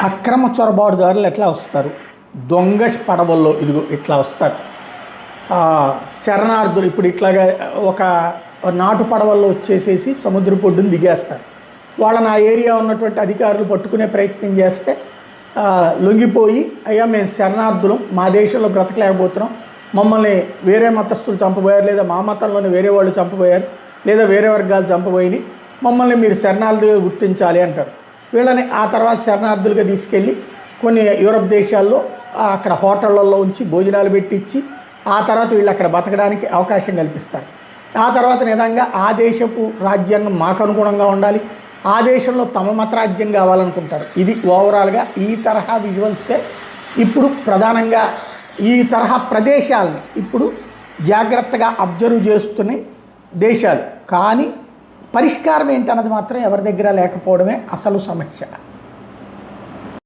అక్రమ చొరబాటుదారులు ఎట్లా వస్తారు? దొంగ పడవల్లో ఇదిగో ఇట్లా వస్తారు. శరణార్థులు ఇప్పుడు ఇట్లాగా ఒక నాటు పడవల్లో వచ్చేసేసి సముద్ర పొడ్డును దిగేస్తారు. వాళ్ళని ఆ ఏరియా ఉన్నటువంటి అధికారులు పట్టుకునే ప్రయత్నం చేస్తే లొంగిపోయి, అయ్యా మేము శరణార్థులం, మా దేశంలో బ్రతకలేకపోతున్నాం, మమ్మల్ని వేరే మతస్థులు చంపబోయారు, లేదా మా మతంలోనే వేరే వాళ్ళు చంపబోయారు, లేదా వేరే వర్గాలు చంపబోయి మమ్మల్ని మీరు శరణార్థులుగా గుర్తించాలి అంటారు. వీళ్ళని ఆ తర్వాత శరణార్థులుగా తీసుకెళ్ళి కొన్ని యూరప్ దేశాల్లో అక్కడ హోటళ్లలో ఉంచి భోజనాలు పెట్టించి ఆ తర్వాత వీళ్ళు అక్కడ బతకడానికి అవకాశం కల్పిస్తారు. ఆ తర్వాత నిజంగా ఆ దేశపు రాజ్యాంగం మాకు అనుగుణంగా ఉండాలి, ఆ దేశంలో తమ మత రాజ్యం కావాలనుకుంటారు. ఇది ఓవరాల్గా ఈ తరహా విజువల్సే ఇప్పుడు ప్రధానంగా ఈ తరహా ప్రదేశాలని ఇప్పుడు జాగ్రత్తగా అబ్జర్వ్ చేస్తున్న దేశాలు. కానీ పరిష్కారం ఏంటన్నది మాత్రం ఎవరి దగ్గర లేకపోవడమే అసలు సమస్య.